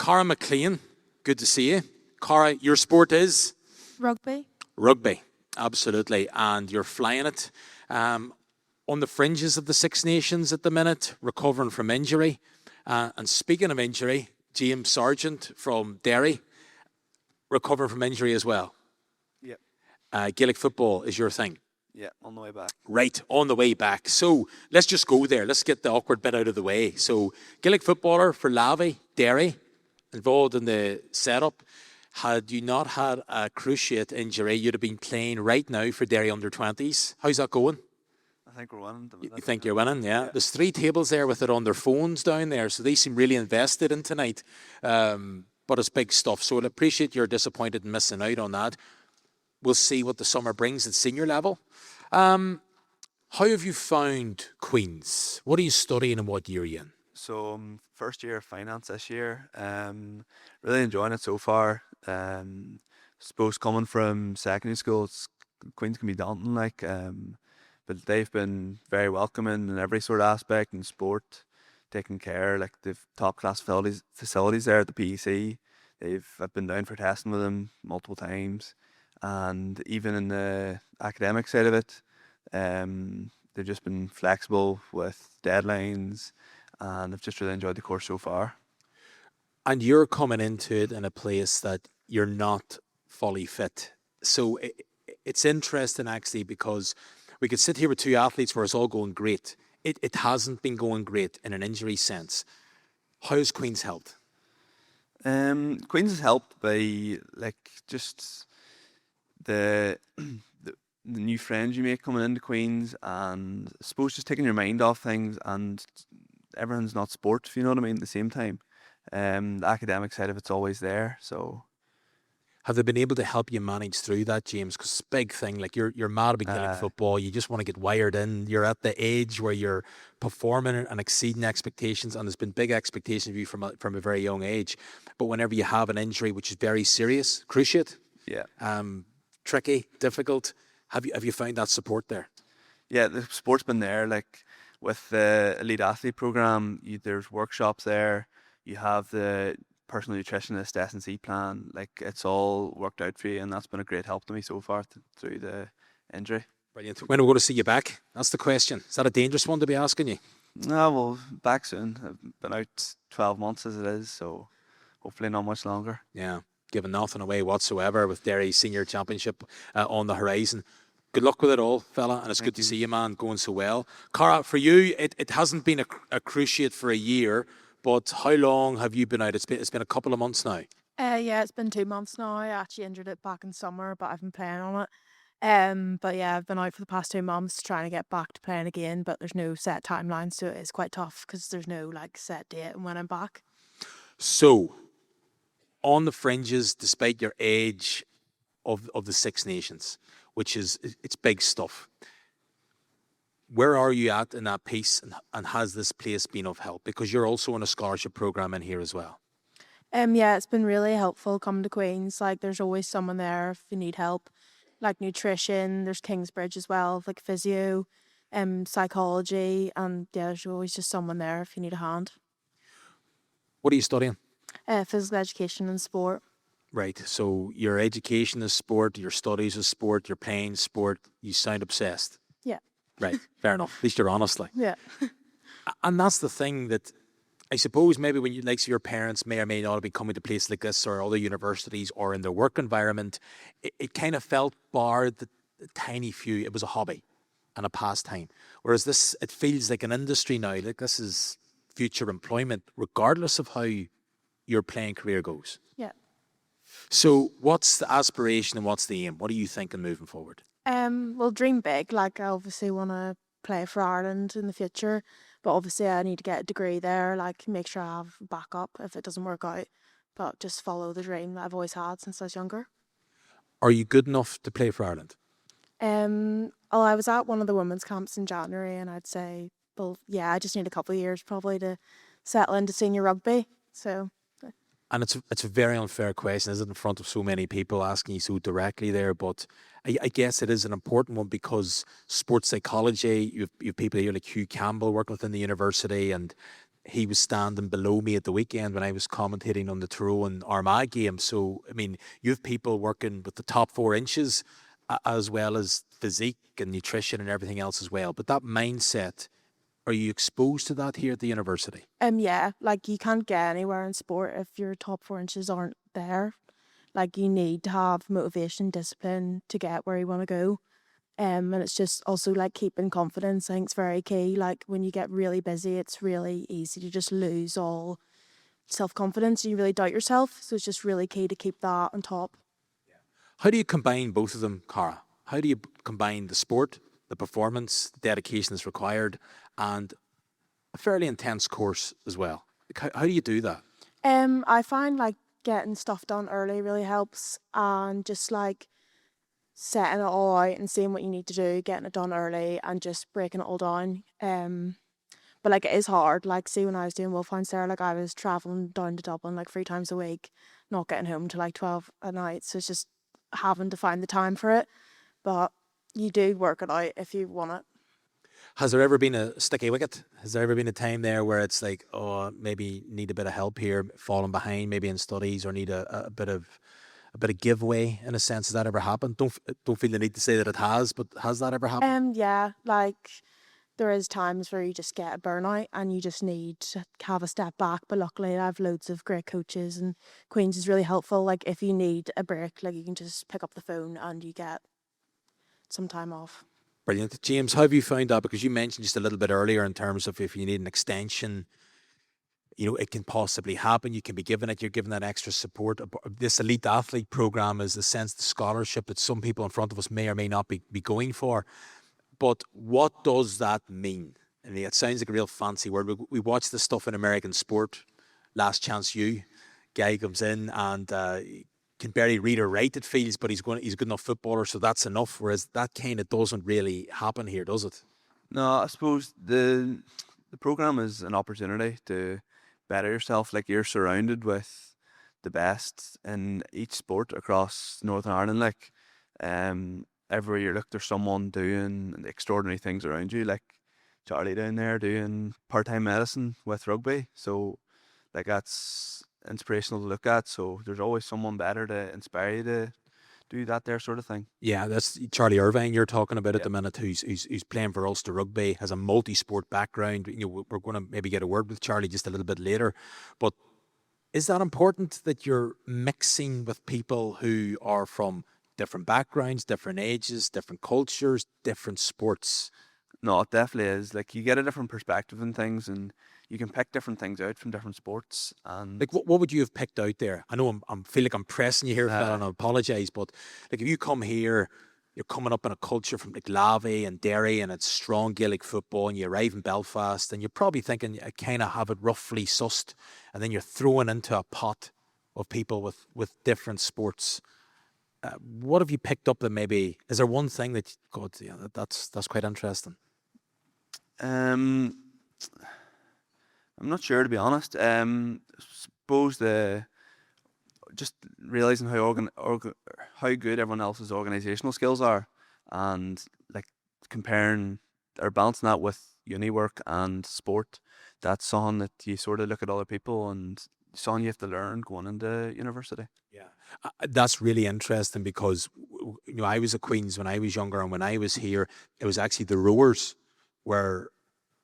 Cara McLean, good to see you. Cara, your sport is? Rugby. Rugby, absolutely. And you're flying it. On the fringes of the Six Nations at the minute, recovering from injury. And speaking of injury, James Sargent from Derry, recovering from injury as well. Yep. Gaelic football is your thing. Yeah, on the way back. Right, on the way back. So let's just go there. Let's get the awkward bit out of the way. So Gaelic footballer for Lavey, Derry, involved in the setup. Had you not had a cruciate injury, you'd have been playing right now for Derry under-20s. How's that going? I think we're winning. You think you're winning, yeah? There's 3 tables there with it on their phones down there, so they seem really invested in tonight. But it's big stuff, so I'd appreciate you're disappointed in missing out on that. We'll see what the summer brings at senior level. How have you found Queen's? What are you studying and what year are you in? So first year of finance this year. Really enjoying it so far. Suppose coming from secondary school, Queen's can be daunting, but they've been very welcoming in every sort of aspect in sport, taking care. Like they've top class facilities there at the PEC. I've been down for testing with them multiple times, and even in the academic side of it, they've just been flexible with deadlines, and I've just really enjoyed the course so far. And you're coming into it in a place that you're not fully fit. So it's interesting actually, because we could sit here with 2 athletes where it's all going great. It hasn't been going great in an injury sense. How's Queen's helped? Queen's has helped by just the new friends you make coming into Queen's, and I suppose just taking your mind off things, and everyone's not sport, if you know what I mean, at the same time. The academic side of it's always there, so. Have they been able to help you manage through that, James? Because it's a big thing. Like you're mad about Gaelic football. You just want to get wired in. You're at the age where you're performing and exceeding expectations, and there's been big expectations of you from a very young age. But whenever you have an injury, which is very serious, cruciate, tricky, difficult, have you found that support there? Yeah, the support's been there. Like with the elite athlete program, there's workshops there. You have the personal nutritionist S&C plan. Like it's all worked out for you, and that's been a great help to me so far through the injury. Brilliant. When are we going to see you back? That's the question. Is that a dangerous one to be asking you? No, well, back soon. I've been out 12 months as it is, so hopefully not much longer. Yeah, giving nothing away whatsoever with Derry Senior Championship on the horizon. Good luck with it all, fella, and it's good to see you, man, going so well. Cara, for you, it hasn't been a cruciate for a year, but how long have you been out? It's been a couple of months now. Yeah, it's been 2 months now. I actually injured it back in summer, but I've been playing on it. But yeah, I've been out for the past 2 months trying to get back to playing again, but there's no set timeline, so it's quite tough because there's no set date and when I'm back. So, on the fringes, despite your age of the Six Nations, which it's big stuff, where are you at in that piece, and has this place been of help? Because you're also in a scholarship program in here as well. Yeah, it's been really helpful coming to Queen's. There's always someone there if you need help, like nutrition. There's Kingsbridge as well, like physio, psychology, and yeah, there's always just someone there if you need a hand. What are you studying? Physical education and sport. Right. So your education is sport, your studies is sport, you're playing sport. You sound obsessed. Yeah. Right. Fair enough. At least you're honest. Yeah. And that's the thing that I suppose maybe when you your parents may or may not have been coming to places like this or other universities or in their work environment, it kind of felt barred the tiny few. It was a hobby and a pastime. Whereas this, it feels like an industry now. Like this is future employment, regardless of how your playing career goes. Yeah. So what's the aspiration and what's the aim? What are you thinking moving forward? Well, dream big. I obviously want to play for Ireland in the future, but obviously I need to get a degree there, make sure I have backup if it doesn't work out, but just follow the dream that I've always had since I was younger. Are you good enough to play for Ireland? I was at one of the women's camps in January, and I'd say, well, yeah, I just need a couple of years probably to settle into senior rugby. So. And it's a very unfair question, isn't it, in front of so many people asking you so directly there, but I guess it is an important one because sports psychology, you have people here like Hugh Campbell working within the university, and he was standing below me at the weekend when I was commentating on the Tyrone Armagh game. So, I mean, you have people working with the top 4 inches as well as physique and nutrition and everything else as well. But that mindset, are you exposed to that here at the university? Yeah, like you can't get anywhere in sport if your top 4 inches aren't there. Like you need to have motivation, discipline to get where you want to go. And it's just also like keeping confidence. I think it's very key. Like when you get really busy, it's really easy to just lose all self-confidence. You really doubt yourself. So it's just really key to keep that on top. How do you combine both of them, Cara? How do you combine the sport, the performance, the dedication that's required, and a fairly intense course as well? Like, how do you do that? I find like getting stuff done early really helps, and just like setting it all out and seeing what you need to do, getting it done early and just breaking it all down. But like it is hard. Like see when I was doing Wolfhounds there, like I was travelling down to Dublin like 3 times a week, not getting home till like 12 at night. So it's just having to find the time for it. But you do work it out if you want it. Has there ever been a sticky wicket? Has there ever been a time there where it's like, oh, maybe need a bit of help here, falling behind, maybe in studies, or need a bit of giveaway in a sense? Has that ever happened? Don't feel the need to say that it has, but has that ever happened? Yeah, like there is times where you just get a burnout and you just need to have a step back. But luckily I have loads of great coaches and Queen's is really helpful. Like if you need a break, like you can just pick up the phone and you get some time off. Brilliant. James, how have you found that? Because you mentioned just a little bit earlier in terms of if you need an extension, you know, it can possibly happen. You can be given it. You're given that extra support. This elite athlete program is the sense, the scholarship that some people in front of us may or may not be going for. But what does that mean? I mean, it sounds like a real fancy word. We watch this stuff in American sport. Last Chance U, guy comes in and can barely read or write, it feels, but he's a good enough footballer, so that's enough. Whereas that kind of doesn't really happen here, does it? No, I suppose the program is an opportunity to better yourself. Like you're surrounded with the best in each sport across Northern Ireland. Like everywhere you look, there's someone doing extraordinary things around you. Like Charlie down there doing part-time medicine with rugby. So like that's inspirational to look at. So there's always someone better to inspire you to do that there sort of thing. Yeah, that's Charlie Irvine you're talking about at Yep. the minute, who's playing for Ulster Rugby, has a multi-sport background. You know, we're going to maybe get a word with Charlie just a little bit later. But is that important that you're mixing with people who are from different backgrounds, different ages, different cultures, different sports? No, it definitely is. Like you get a different perspective on things, and you can pick different things out from different sports. And Like, what would you have picked out there? I know I'm feel like I'm pressing you here, fella, uh, and I apologise, but like if you come here, you're coming up in a culture from like Lavey and Derry, and it's strong Gaelic football, and you arrive in Belfast, and you're probably thinking I kind of have it roughly sussed, and then you're thrown into a pot of people with different sports. What have you picked up that maybe is there one thing that God, yeah, that's quite interesting. um, I'm not sure to be honest. Suppose the just realizing how good everyone else's organizational skills are, and like comparing or balancing that with uni work and sport. That's something that you sort of look at other people and something you have to learn going into university. Yeah, that's really interesting because you know I was at Queens when I was younger, and when I was here, it was actually the rowers were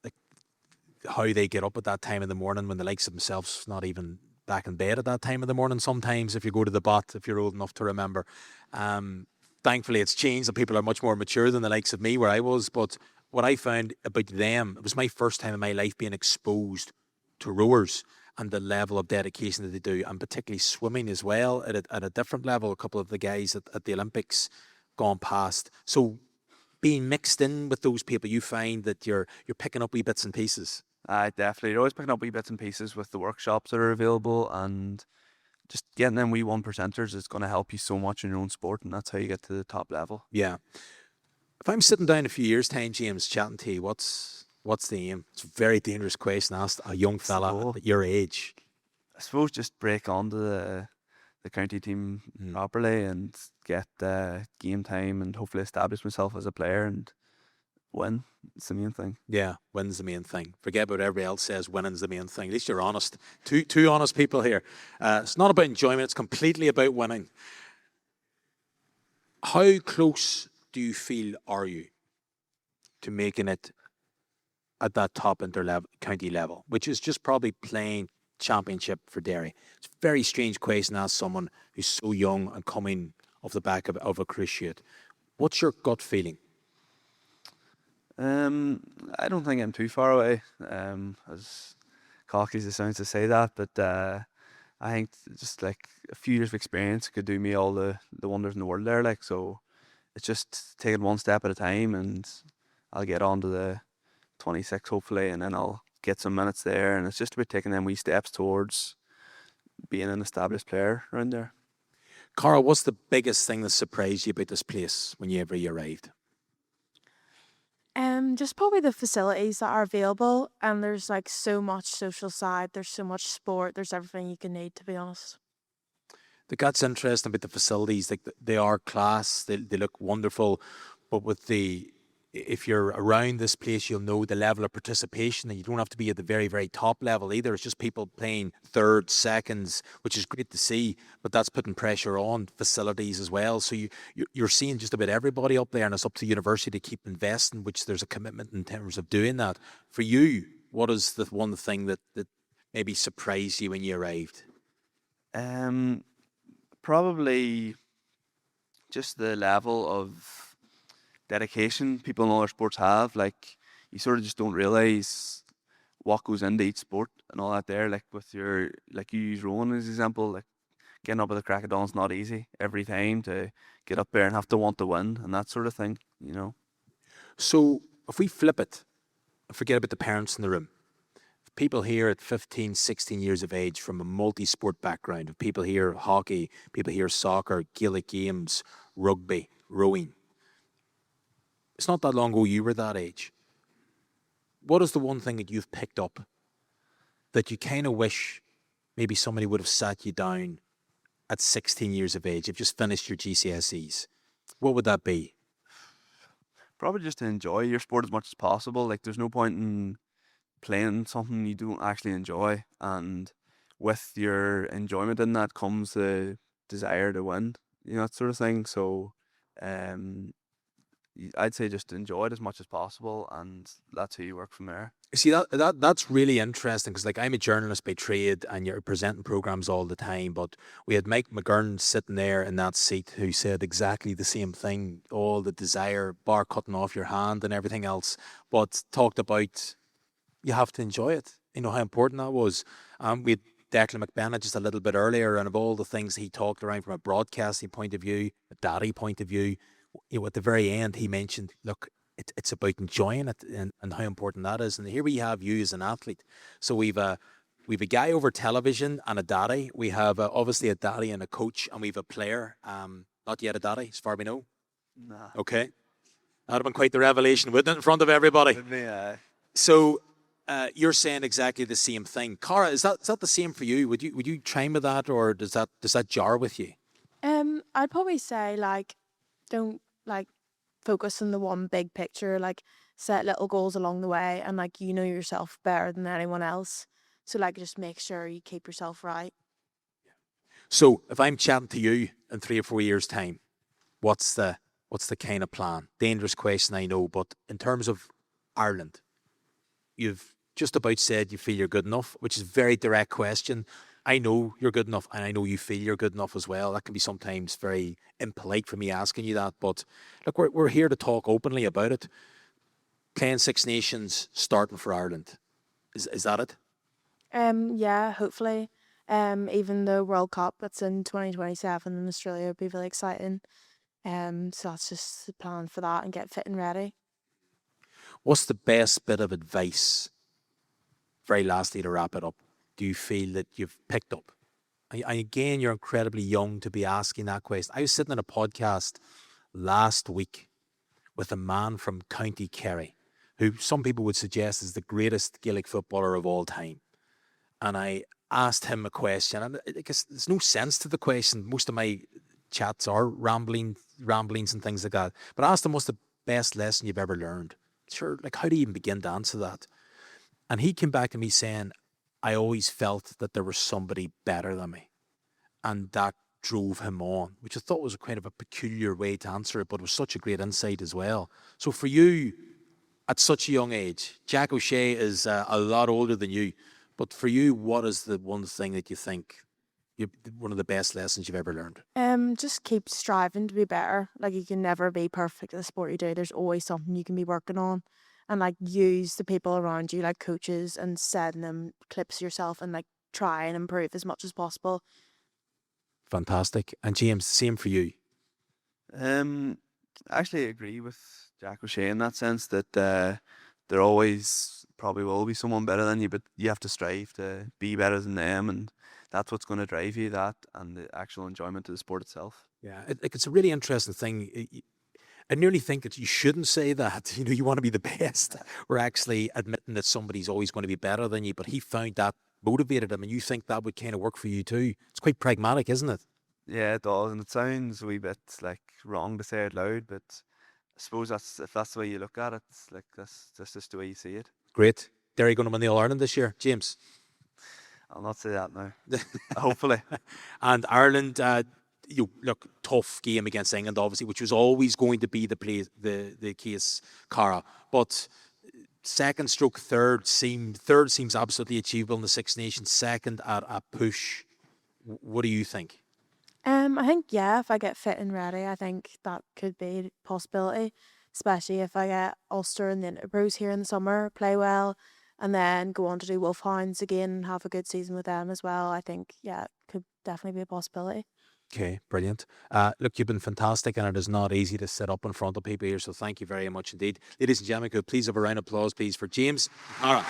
like how they get up at that time in the morning when the likes of themselves not even back in bed at that time of the morning. Sometimes, if you go to the bot, if you're old enough to remember, thankfully it's changed and people are much more mature than the likes of me where I was. But what I found about them, it was my first time in my life being exposed to rowers and the level of dedication that they do, and particularly swimming as well at a different level. A couple of the guys at the Olympics gone past. So being mixed in with those people, you find that you're picking up wee bits and pieces. I definitely you're always picking up wee bits and pieces with the workshops that are available, and just getting them wee 1%ers is going to help you so much in your own sport, and that's how you get to the top level. Yeah. If I'm sitting down a few years' time, James, chatting to you, what's the aim? It's a very dangerous question asked a young fella So, at your age. I suppose just break onto the county team properly and get game time and hopefully establish myself as a player and win. It's the main thing. Yeah, win's the main thing. Forget what everybody else says. Winning's the main thing. At least you're honest. Two honest people here. It's not about enjoyment. It's completely about winning. How close do you feel are you to making it at that top county level, which is just probably playing championship for Derry? It's a very strange question to ask someone who's so young and coming off the back of a cruciate. What's your gut feeling? I don't think I'm too far away. As cocky as it sounds to say that, but I think just like a few years of experience could do me all the wonders in the world there. Like, so it's just taking one step at a time, and I'll get on to the 26 hopefully, and then I'll get some minutes there, and it's just about taking them wee steps towards being an established player around there. Cara, what's the biggest thing that surprised you about this place when you arrived? Just probably the facilities that are available, and there's like so much social side, there's so much sport, there's everything you can need, to be honest. That's interesting about the facilities. Like, they are class, they look wonderful, but if you're around this place, you'll know the level of participation, and you don't have to be at the very, very top level either. It's just people playing third, seconds, which is great to see, but that's putting pressure on facilities as well. So you're seeing just about everybody up there, and it's up to the university to keep investing, which there's a commitment in terms of doing that. For you, what is the one thing that maybe surprised you when you arrived? Probably just the level of dedication people in other sports have. Like, you sort of just don't realise what goes into each sport and all that there. Like, with you use rowing as an example, like getting up at the crack of dawn's not easy every time to get up there and have to want to win and that sort of thing, you know. So if we flip it and forget about the parents in the room, people here at 15, 16 years of age from a multi-sport background, of people here hockey, people here soccer, Gaelic games, rugby, rowing. It's not that long ago you were that age. What is the one thing that you've picked up that you kind of wish maybe somebody would have sat you down at 16 years of age? You've just finished your GCSEs. What would that be? Probably just to enjoy your sport as much as possible. Like, there's no point in playing something you don't actually enjoy, and with your enjoyment in that comes the desire to win, you know, that sort of thing. So I'd say just enjoy it as much as possible, and that's how you work from there. See, that's really interesting, because like, I'm a journalist by trade, and you're presenting programs all the time, but we had Mike McGurn sitting there in that seat who said exactly the same thing, all the desire, bar cutting off your hand and everything else, but talked about you have to enjoy it. You know how important that was. We had Declan McBennett just a little bit earlier, and of all the things he talked around from a broadcasting point of view, a daddy point of view, you know, at the very end he mentioned, look, it's about enjoying it, and how important that is. And here we have you as an athlete. So we've a guy over television and a daddy. We have obviously a daddy and a coach, and we've a player. Not yet a daddy, as far as we know. Nah. Okay, that'd have been quite the revelation, wouldn't it, in front of everybody? Would be, So you're saying exactly the same thing, Cara. Is that the same for you? Would you chime with that, or does that jar with you? I'd probably say, like, don't like focus on the one big picture. Like, set little goals along the way, and like, you know yourself better than anyone else. So like, just make sure you keep yourself right. So if I'm chatting to you in 3 or 4 years' time, what's the kind of plan? Dangerous question, I know, but in terms of Ireland, you've just about said you feel you're good enough, which is a very direct question. I know you're good enough, and I know you feel you're good enough as well. That can be sometimes very impolite for me asking you that, but look, we're here to talk openly about it. Playing Six Nations, starting for Ireland. Is that it? Yeah, hopefully. Even the World Cup that's in 2027 in Australia would be really exciting. So that's just the plan for that, and get fit and ready. What's the best bit of advice, very lastly, to wrap it up, do you feel that you've picked up? And again, you're incredibly young to be asking that question. I was sitting on a podcast last week with a man from County Kerry, who some people would suggest is the greatest Gaelic footballer of all time. And I asked him a question, and I guess there's no sense to the question. Most of my chats are ramblings and things like that. But I asked him, what's the best lesson you've ever learned? sure, like, how do you even begin to answer that? And he came back to me saying, I always felt that there was somebody better than me. And that drove him on, which I thought was a kind of a peculiar way to answer it, but it was such a great insight as well. So for you, at such a young age, Jack O'Shea is a lot older than you, but for you, what is the one thing that you think one of the best lessons you've ever learned? Just keep striving to be better. Like, you can never be perfect at the sport you do. There's always something you can be working on, and like, use the people around you, like coaches, and send them clips of yourself, and like, try and improve as much as possible. Fantastic. And James, same for you. I actually agree with Jack O'Shea in that sense that there always probably will be someone better than you, but you have to strive to be better than them, and that's what's going to drive you, that and the actual enjoyment of the sport itself. Yeah, it's a really interesting thing. I nearly think that you shouldn't say that. You know, you want to be the best. We're actually admitting that somebody's always going to be better than you, but he found that motivated him, and you think that would kind of work for you too. It's quite pragmatic, isn't it? Yeah, it does, and it sounds a wee bit like wrong to say it loud, but I suppose if that's the way you look at it, it's like that's just the way you see it. Great. Derry going to win the All-Ireland this year, James? I'll not say that now. Hopefully. And Ireland, look, tough game against England, obviously, which was always going to be the case, Cara. But third seems absolutely achievable in the Six Nations. Second at a push. What do you think? I think, yeah, if I get fit and ready, I think that could be a possibility, especially if I get Ulster and the Interbrews here in the summer, play well, and then go on to do Wolfhounds again and have a good season with them as well. I think, yeah, it could definitely be a possibility. Okay, brilliant. Look, you've been fantastic, and it is not easy to sit up in front of people here, so thank you very much indeed. Ladies and gentlemen, could please have a round of applause, please, for James and Cara.